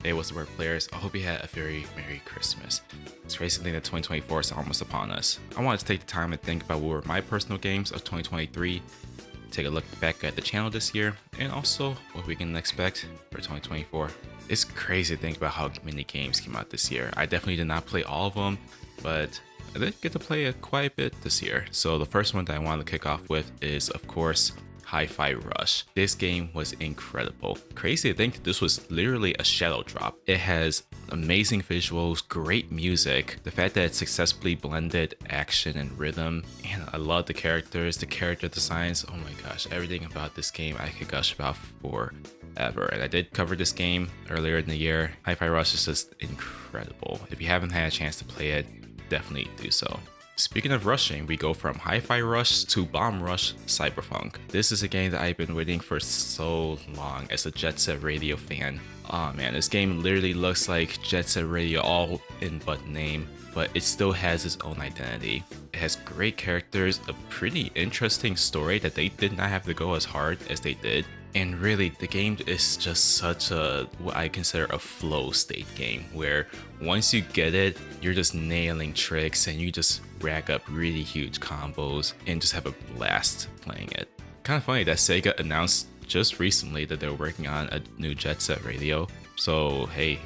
Hey, what's the word, players? I hope you had a very Merry Christmas. It's crazy to think that 2024 is almost upon us. I wanted to take the time to think about what were my personal games of 2023, take a look back at the channel this year, and also what we can expect for 2024. It's crazy to think about how many games came out this year. I definitely did not play all of them, but I did get to play quite a bit this year. So the first one that I wanted to kick off with is, of course, Hi-Fi Rush. This game was incredible. Crazy to think this was literally a shadow drop. It has amazing visuals, great music, the fact that it successfully blended action and rhythm, and I love the characters, the character designs. Oh my gosh, everything about this game I could gush about forever. And I did cover this game earlier in the year. Hi-Fi Rush is just incredible. If you haven't had a chance to play it, definitely do so. Speaking of rushing, we go from Hi-Fi Rush to Bomb Rush Cyberpunk. This is a game that I've been waiting for so long as a Jet Set Radio fan. Oh man, this game literally looks like Jet Set Radio all in but name, but it still has its own identity. It has great characters, a pretty interesting story that they did not have to go as hard as they did. And really, the game is just such a, what I consider a flow state game, where once you get it, you're just nailing tricks and you just rack up really huge combos and just have a blast playing it. Kind of funny that Sega announced just recently that they're working on a new Jet Set Radio, so hey,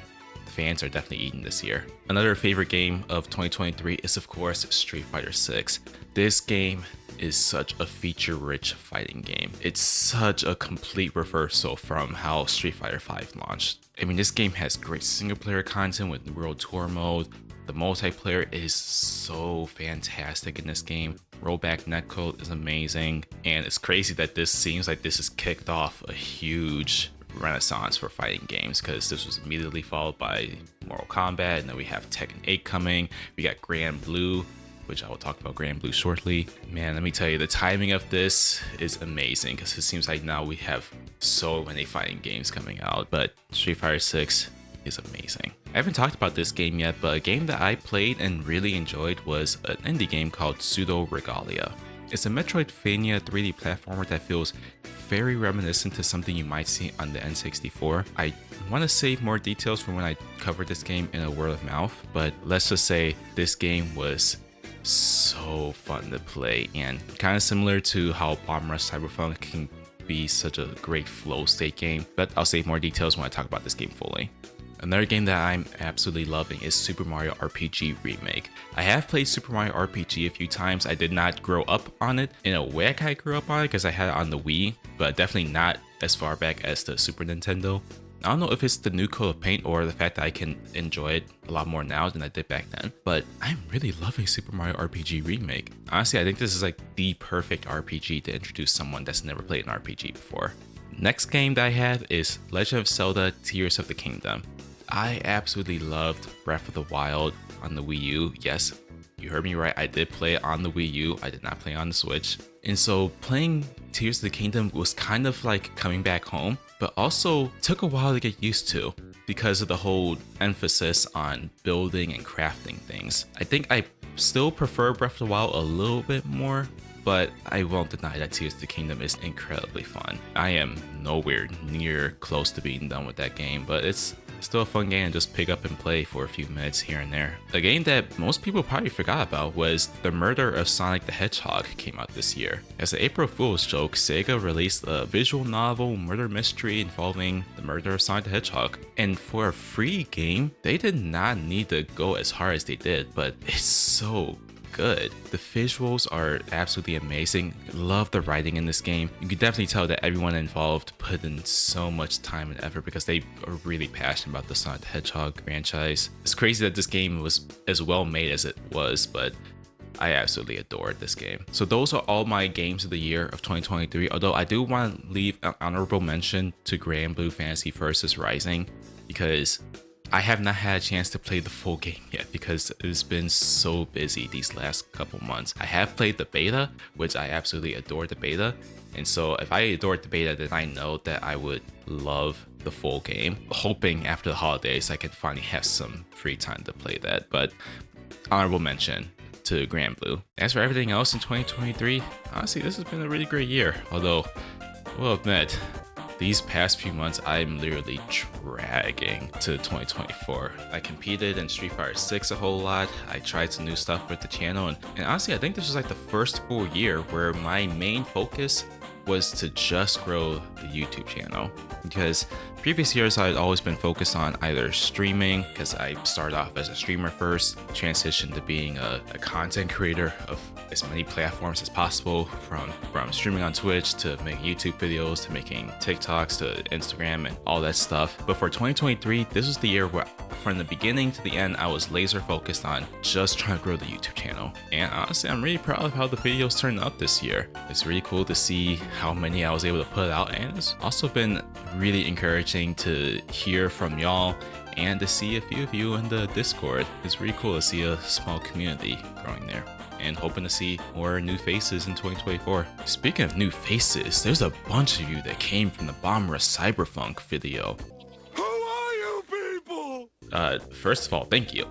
the fans are definitely eating this year. Another favorite game of 2023 is of course Street Fighter 6. This game is such a feature-rich fighting game. It's such a complete reversal from how Street Fighter 5 launched. I mean, this game has great single-player content with World Tour mode. The multiplayer is so fantastic in this game. Rollback netcode is amazing, and it's crazy that this seems like this has kicked off a huge renaissance for fighting games, because this was immediately followed by Mortal Kombat, and then we have Tekken 8 coming. We got Grand Blue, which I will talk about Grand Blue shortly. Man, let me tell you, the timing of this is amazing, because it seems like now we have so many fighting games coming out, but Street Fighter 6 is amazing. I haven't talked about this game yet, but a game that I played and really enjoyed was an indie game called Pseudo Regalia. It's a Metroidvania 3D platformer that feels very reminiscent to something you might see on the N64. I want to save more details for when I cover this game in a word of mouth, but let's just say this game was so fun to play, and kind of similar to how Bomb Rush Cyberpunk can be such a great flow state game, but I'll save more details when I talk about this game fully. Another game that I'm absolutely loving is Super Mario RPG Remake. I have played Super Mario RPG a few times. I did not grow up on it in a way I kind of grew up on it because I had it on the Wii, but definitely not as far back as the Super Nintendo. I don't know if it's the new coat of paint or the fact that I can enjoy it a lot more now than I did back then, but I'm really loving Super Mario RPG Remake. Honestly, I think this is like the perfect RPG to introduce someone that's never played an RPG before. Next game that I have is Legend of Zelda Tears of the Kingdom. I absolutely loved Breath of the Wild on the Wii U. Yes, you heard me right, I did play it on the Wii U, I did not play on the Switch. And so playing Tears of the Kingdom was kind of like coming back home, but also took a while to get used to because of the whole emphasis on building and crafting things. I think I still prefer Breath of the Wild a little bit more, but I won't deny that Tears of the Kingdom is incredibly fun. I am nowhere near close to being done with that game, but it's still a fun game to just pick up and play for a few minutes here and there. A game that most people probably forgot about was The Murder of Sonic the Hedgehog came out this year. As an April Fool's joke, Sega released a visual novel murder mystery involving the murder of Sonic the Hedgehog. And for a free game, they did not need to go as hard as they did, but it's so good. The visuals are absolutely amazing. Love the writing in this game. You can definitely tell that everyone involved put in so much time and effort because they are really passionate about the Sonic the Hedgehog franchise. It's crazy that this game was as well made as it was, but I absolutely adored this game. So those are all my games of the year of 2023, although I do want to leave an honorable mention to Grand Blue Fantasy Versus Rising, because I have not had a chance to play the full game yet because it's been so busy these last couple months. I have played the beta, which I absolutely adore the beta. And so if I adored the beta, then I know that I would love the full game. Hoping after the holidays, I can finally have some free time to play that. But honorable mention to Grand Blue. As for everything else in 2023, honestly, this has been a really great year. Although, I will admit, these past few months, I'm literally dragging to 2024. I competed in Street Fighter 6 a whole lot. I tried some new stuff with the channel, and honestly, I think this was like the first full year where my main focus was to just grow the YouTube channel, because previous years I'd always been focused on either streaming, because I started off as a streamer first, transitioned to being a content creator of as many platforms as possible, from streaming on Twitch to making YouTube videos to making TikToks to Instagram and all that stuff. But for 2023, this was the year where from the beginning to the end, I was laser focused on just trying to grow the YouTube channel. And honestly, I'm really proud of how the videos turned out this year. It's really cool to see how many I was able to put out, and it's also been really encouraging to hear from y'all and to see a few of you in the Discord. It's really cool to see a small community growing there, and hoping to see more new faces in 2024. Speaking of new faces, there's a bunch of you that came from the Bomber Cyberpunk video. Who are you people? First of all, thank you.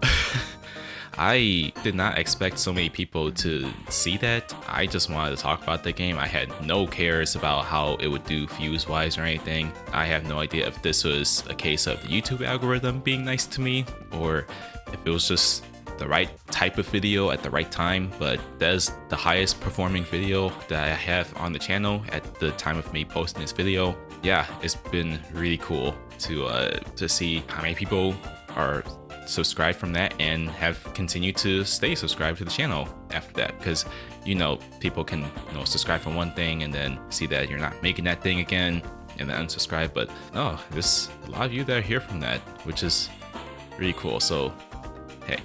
I did not expect so many people to see that. I just wanted to talk about the game. I had no cares about how it would do views wise or anything. I have no idea if this was a case of the YouTube algorithm being nice to me, or if it was just the right type of video at the right time. But that's the highest performing video that I have on the channel at the time of me posting this video. Yeah, it's been really cool to see how many people are subscribed from that and have continued to stay subscribed to the channel after that, because people can subscribe for one thing and then see that you're not making that thing again and then unsubscribe. But no, there's a lot of you that are here from that, which is really cool. So hey,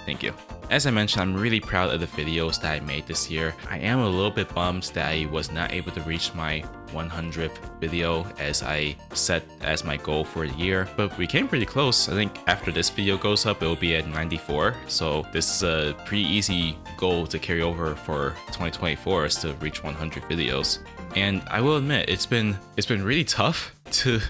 thank you. As I mentioned, I'm really proud of the videos that I made this year. I am a little bit bummed that I was not able to reach my 100th video as I set as my goal for the year, but we came pretty close. I think after this video goes up, it will be at 94. So this is a pretty easy goal to carry over for 2024, is to reach 100 videos. And I will admit, it's been really tough to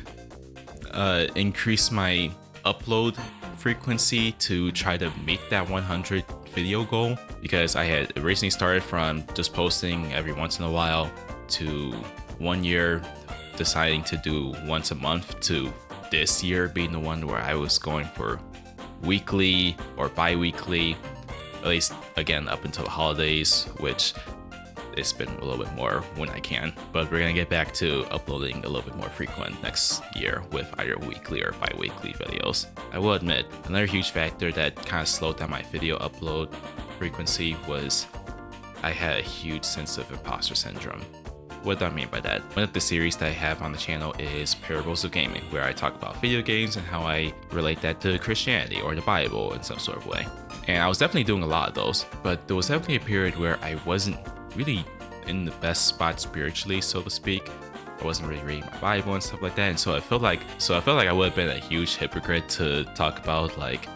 increase my upload frequency to try to meet that 100 video goal, because I had originally started from just posting every once in a while to 1 year deciding to do once a month, to this year being the one where I was going for weekly or bi-weekly, at least again up until the holidays, which it's been a little bit more when I can. But we're gonna get back to uploading a little bit more frequent next year with either weekly or bi-weekly videos. I will admit, another huge factor that kind of slowed down my video upload frequency was I had a huge sense of imposter syndrome. What do I mean by that? One of the series that I have on the channel is Parables of Gaming, where I talk about video games and how I relate that to Christianity or the Bible in some sort of way. And I was definitely doing a lot of those, but there was definitely a period where I wasn't really in the best spot spiritually, so to speak. I wasn't really reading my Bible and stuff like that, and so I felt like I would have been a huge hypocrite to talk about like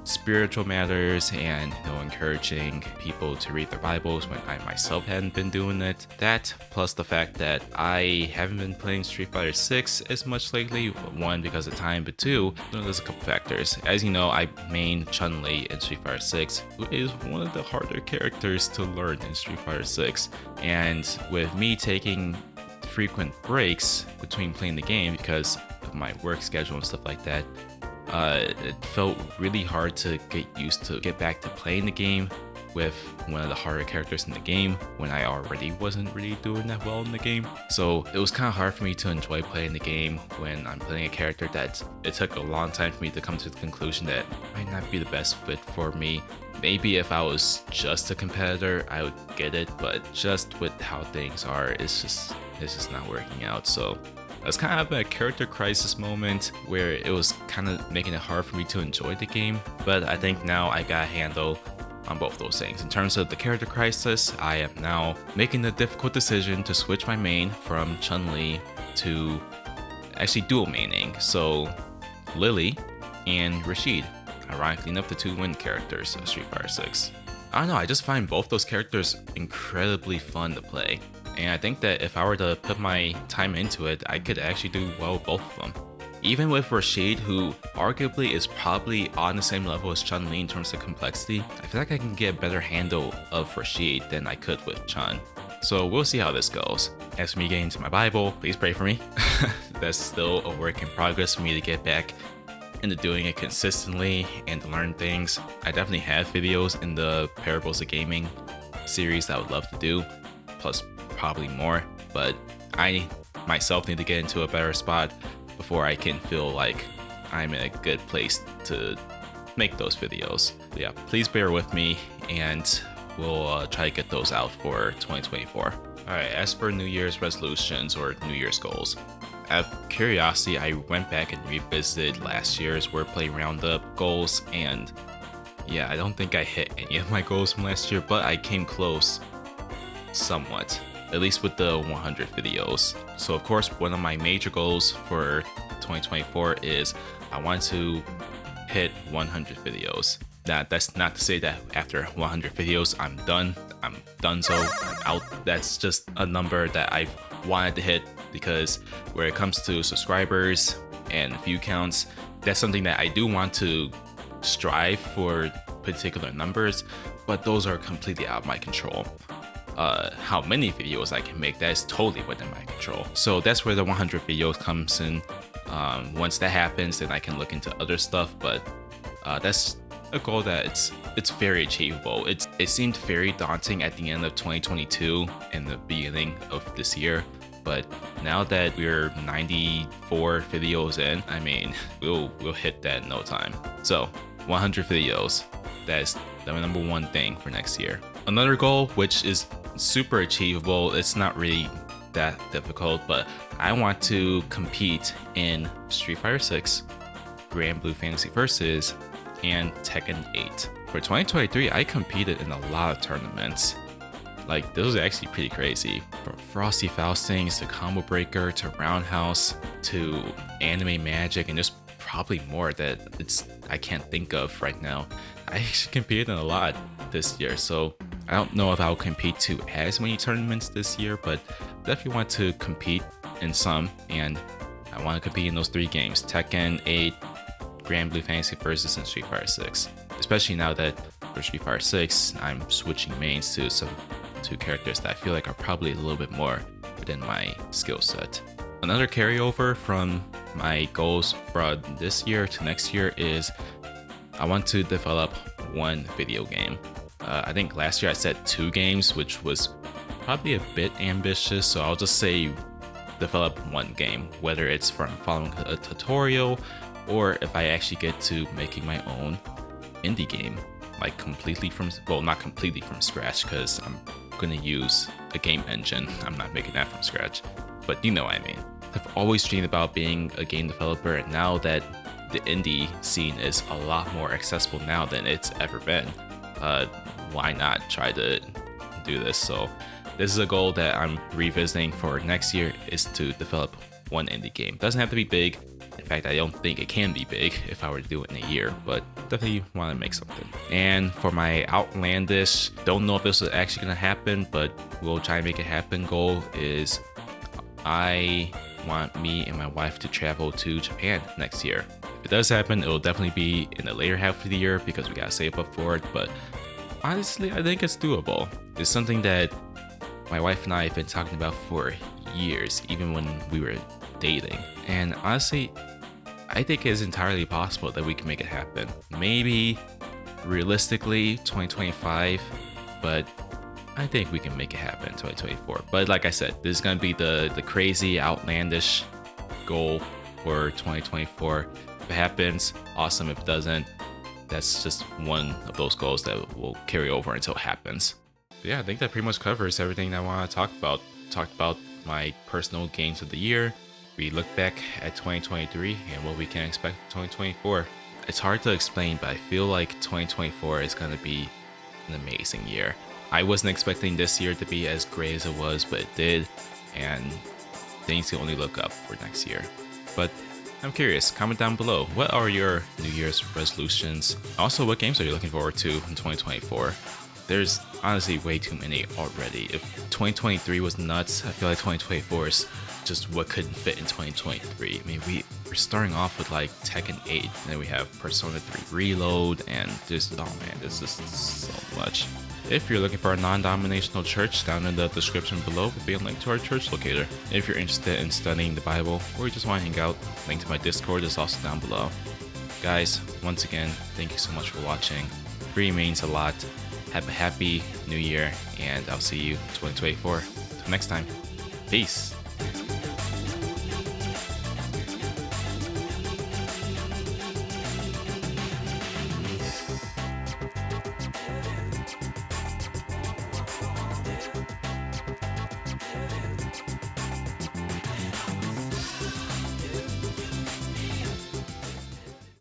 spiritual matters and encouraging people to read their Bibles when I myself hadn't been doing it. That plus the fact that I haven't been playing Street Fighter 6 as much lately, one because of time, but two, there's a couple factors. As you know, I main Chun-Li in Street Fighter 6, who is one of the harder characters to learn in Street Fighter 6, and with me taking frequent breaks between playing the game because of my work schedule and stuff like that, it felt really hard to get back to playing the game with one of the harder characters in the game when I already wasn't really doing that well in the game. So it was kind of hard for me to enjoy playing the game when I'm playing a character that it took a long time for me to come to the conclusion that might not be the best fit for me. Maybe if I was just a competitor, I would get it, but just with how things are, it's just not working out. So it was kind of a character crisis moment where it was kind of making it hard for me to enjoy the game. But I think now I got a handle on both those things. In terms of the character crisis, I am now making the difficult decision to switch my main from Chun-Li to actually dual maining. So Lily and Rashid, ironically enough, the two win characters of Street Fighter 6. I don't know, I just find both those characters incredibly fun to play. And I think that if I were to put my time into it, I could actually do well with both of them. Even with Rashid, who arguably is probably on the same level as Chun-Li in terms of complexity, I feel like I can get a better handle of Rashid than I could with Chun. So we'll see how this goes. As for me getting to my Bible, please pray for me. That's still a work in progress for me to get back into doing it consistently and to learn things. I definitely have videos in the Parables of Gaming series that I would love to do, plus probably more, but I myself need to get into a better spot before I can feel like I'm in a good place to make those videos. But yeah, please bear with me and we'll try to get those out for 2024. Alright, as for New Year's resolutions or New Year's goals, out of curiosity, I went back and revisited last year's Wordplay Roundup goals, and yeah, I don't think I hit any of my goals from last year, but I came close somewhat, at least with the 100 videos. So of course, one of my major goals for 2024 is I want to hit 100 videos. That's not to say that after 100 videos I'm done, so I'm out. That's just a number that I've wanted to hit, because where it comes to subscribers and view counts, that's something that I do want to strive for particular numbers, but those are completely out of my control. How many videos I can make, that is totally within my control. So that's where the 100 videos comes in. Once that happens, then I can look into other stuff, but that's a goal that it's very achievable. It seemed very daunting at the end of 2022 and the beginning of this year, but now that we're 94 videos in, I mean, we'll hit that in no time. So 100 videos, that's the number one thing for next year. Another goal, which is super achievable, it's not really that difficult, but I want to compete in Street Fighter 6, Grand Blue Fantasy Versus, and Tekken 8. For 2023, I competed in a lot of tournaments. Like, this was actually pretty crazy. From Frosty Faustings to Combo Breaker to Roundhouse to Anime Magic, and there's probably more that I can't think of right now. I actually competed in a lot this year, so I don't know if I'll compete to as many tournaments this year, but definitely want to compete in some, and I want to compete in those 3 games: Tekken 8, Grand Blue Fantasy Versus, and Street Fighter 6. Especially now that for Street Fighter 6, I'm switching mains to some 2 characters that I feel like are probably a little bit more within my skill set. Another carryover from my goals from this year to next year is I want to develop 1 video game. I think last year I said 2 games, which was probably a bit ambitious, so I'll just say develop 1 game, whether it's from following a tutorial or if I actually get to making my own indie game, like completely from, well, not completely from scratch, because I'm gonna use a game engine. I'm not making that from scratch, but you know what I mean. I've always dreamed about being a game developer, and now that the indie scene is a lot more accessible now than it's ever been, why not try to do this? So this is a goal that I'm revisiting for next year, is to develop 1 indie game. Doesn't have to be big. In fact, I don't think it can be big if I were to do it in a year, but definitely want to make something. And for my outlandish, don't know if this is actually going to happen, but we'll try to make it happen goal is I want me and my wife to travel to Japan next year. If it does happen, it will definitely be in the later half of the year because we got to save up for it, but honestly, I think it's doable. It's something that my wife and I have been talking about for years, even when we were dating. And honestly, I think it's entirely possible that we can make it happen. Maybe realistically 2025, but I think we can make it happen in 2024. But like I said, this is going to be the crazy, outlandish goal for 2024. If it happens, awesome. If it doesn't, that's just one of those goals that will carry over until it happens. But yeah, I think that pretty much covers everything that I want to talk about. Talked about my personal games of the year. We look back at 2023 and what we can expect in 2024. It's hard to explain, but I feel like 2024 is going to be an amazing year. I wasn't expecting this year to be as great as it was, but it did, and things can only look up for next year. But I'm curious, comment down below, what are your New Year's resolutions? Also, what games are you looking forward to in 2024? There's honestly way too many already. If 2023 was nuts, I feel like 2024 is just what couldn't fit in 2023. I mean, we're starting off with like Tekken 8, and then we have Persona 3 Reload, and just, oh man, this is so much. If you're looking for a non-denominational church, down in the description below will be a link to our church locator. If you're interested in studying the Bible or you just want to hang out, link to my Discord is also down below. Guys, once again, thank you so much for watching. It really means a lot. Have a happy new year, and I'll see you in 2024. Till next time, peace.